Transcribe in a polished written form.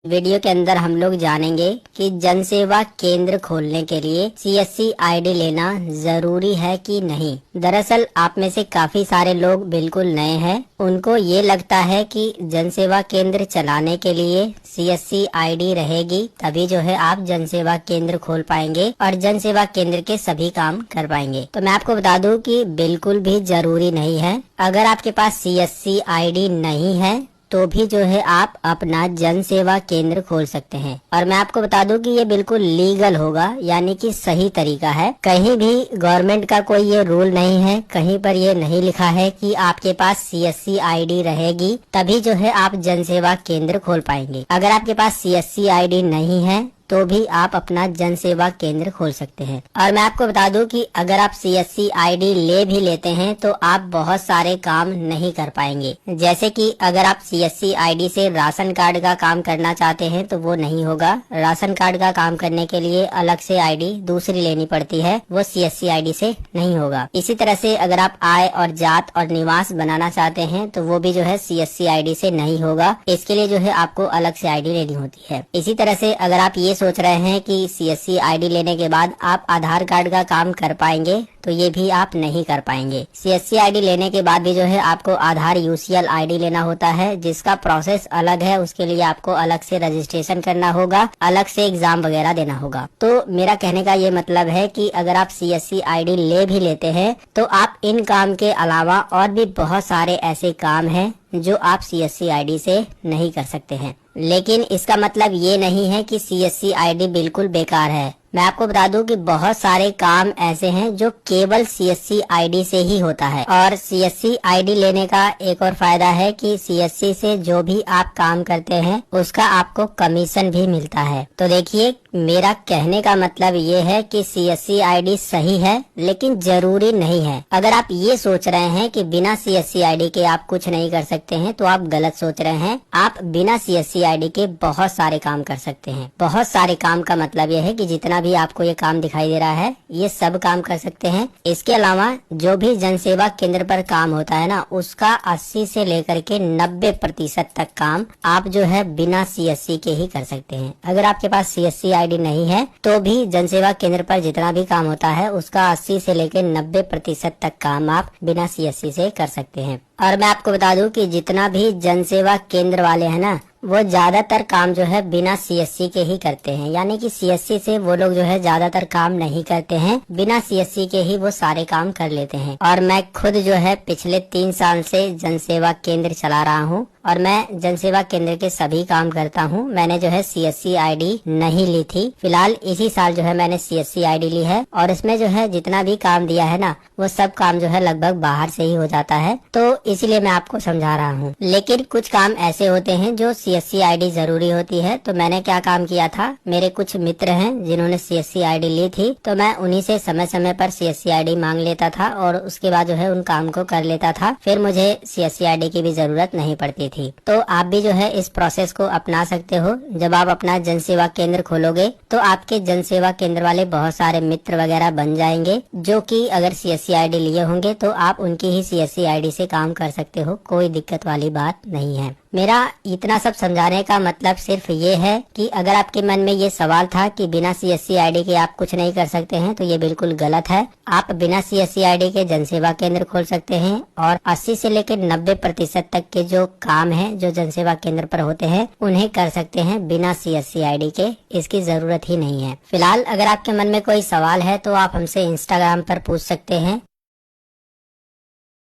Video के अंदर हम लोग जानेंगे कि जन सेवा केंद्र खोलने के लिए CSC आईडी लेना जरूरी है कि नहीं। दरअसल आप में से काफी सारे लोग बिल्कुल नए हैं, उनको ये लगता है कि जन सेवा केंद्र चलाने के लिए CSC आईडी रहेगी तभी जो है आप जन सेवा केंद्र खोल पाएंगे और जन सेवा केंद्र के सभी काम कर पाएंगे। तो मैं आपको बता दूं कि बिल्कुल भी जरूरी नहीं है। अगर आपके पास CSC आईडी नहीं है तो भी जो है आप अपना जन सेवा केंद्र खोल सकते हैं। और मैं आपको बता दूं कि ये बिल्कुल लीगल होगा, यानी कि सही तरीका है। कहीं भी गवर्नमेंट का कोई ये रूल नहीं है, कहीं पर ये नहीं लिखा है कि आपके पास CSC आईडी रहेगी तभी जो है आप जन सेवा केंद्र खोल पाएंगे। अगर आपके पास CSC आईडी नहीं है तो भी आप अपना जन सेवा केंद्र खोल सकते हैं। और मैं आपको बता दूं कि अगर आप CSC आईडी ले भी लेते हैं तो आप बहुत सारे काम नहीं कर पाएंगे। जैसे कि अगर आप CSC आईडी से राशन कार्ड का काम करना चाहते हैं तो वो नहीं होगा। राशन कार्ड का काम करने के लिए अलग से आईडी दूसरी लेनी पड़ती है, वो CSC आईडी से नहीं होगा। इसी तरह से अगर आप आय और जात और निवास बनाना चाहते हैं तो वो भी जो है CSC आईडी से नहीं होगा। इसके लिए जो है आपको अलग से आईडी लेनी होती है। इसी तरह से अगर आप ये सोच रहे हैं कि CSC आईडी लेने के बाद आप आधार कार्ड का काम कर पाएंगे तो ये भी आप नहीं कर पाएंगे। CSC आईडी लेने के बाद भी जो है आपको आधार UCL आईडी लेना होता है, जिसका प्रोसेस अलग है। उसके लिए आपको अलग से रजिस्ट्रेशन करना होगा, अलग से एग्जाम वगैरह देना होगा। तो मेरा कहने का ये मतलब है कि अगर आप CSC आईडी ले भी लेते हैं तो आप इन काम के अलावा और भी बहुत सारे ऐसे काम हैं जो आप CSC आईडी से नहीं कर सकते हैं। लेकिन इसका मतलब ये नहीं है कि CSC आईडी बिल्कुल बेकार है। मैं आपको बता दूं कि बहुत सारे काम ऐसे हैं जो केवल CSC आईडी से ही होता है। और CSC आईडी लेने का एक और फायदा है कि CSC से जो भी आप काम करते हैं उसका आपको कमीशन भी मिलता है। तो देखिए, मेरा कहने का मतलब ये है कि CSC आईडी सही है लेकिन जरूरी नहीं है। अगर आप ये सोच रहे हैं कि बिना CSC आईडी के आप कुछ नहीं कर सकते हैं तो आप गलत सोच रहे हैं। आप बिना CSC आईडी के बहुत सारे काम कर सकते हैं। बहुत सारे काम का मतलब ये है कि जितना भी आपको ये काम दिखाई दे रहा है ये सब काम कर सकते हैं। इसके अलावा जो भी जन सेवा केंद्र पर काम होता है ना, उसका 80 से लेकर के 90% तक काम आप जो है बिना CSC के ही कर सकते हैं। अगर आपके पास CSC आईडी नहीं है तो भी जन सेवा केंद्र पर जितना भी काम होता है उसका 80 से लेकर 90% तक काम आप बिना CSC से कर सकते हैं। और मैं आपको बता दूं कि जितना भी जन सेवा केंद्र वाले हैं ना, वो ज्यादातर काम जो है बिना CSC के ही करते हैं। यानी कि CSC से वो लोग जो है ज्यादातर काम नहीं करते हैं, बिना CSC के ही वो सारे काम कर लेते हैं। और मैं खुद जो है पिछले 3 साल से जन सेवा केंद्र चला रहा हूँ और मैं जन सेवा केंद्र के सभी काम करता हूँ। मैंने जो है CSC आईडी नहीं ली थी। फिलहाल इसी साल जो है मैंने CSC आईडी ली है और इसमें जो है जितना भी काम दिया है ना, वो सब काम जो है लगभग बाहर से ही हो जाता है। तो इसलिए मैं आपको समझा रहा हूँ। लेकिन कुछ काम ऐसे होते हैं जो CSC आईडी जरूरी होती है। तो मैंने क्या काम किया था, मेरे कुछ मित्र हैं जिन्होंने CSC आईडी ली थी, तो मैं उन्हीं से समय समय पर CSC आईडी मांग लेता था और उसके बाद जो है उन काम को कर लेता था। फिर मुझे CSC आईडी की भी जरूरत नहीं पड़ती थी। तो आप भी जो है इस प्रोसेस को अपना सकते हो। जब आप अपना जन सेवा केंद्र खोलोगे तो आपके जन सेवा केंद्र वाले बहुत सारे मित्र वगैरह बन जाएंगे जो कि अगर CSC आईडी लिए होंगे तो आप उनकी ही CSC आईडी से काम कर सकते हो। कोई दिक्कत वाली बात नहीं है। मेरा इतना सब समझाने का मतलब सिर्फ ये है कि अगर आपके मन में ये सवाल था कि बिना CSC आईडी के आप कुछ नहीं कर सकते हैं तो ये बिल्कुल गलत है। आप बिना CSC आईडी के जन सेवा केंद्र खोल सकते हैं और 80 से लेकर 90% तक के जो काम है जो जन सेवा केंद्र पर होते हैं उन्हें कर सकते हैं बिना CSC आईडी के। इसकी जरूरत ही नहीं है। फिलहाल अगर आपके मन में कोई सवाल है तो आप हमसे Instagram पर पूछ सकते हैं।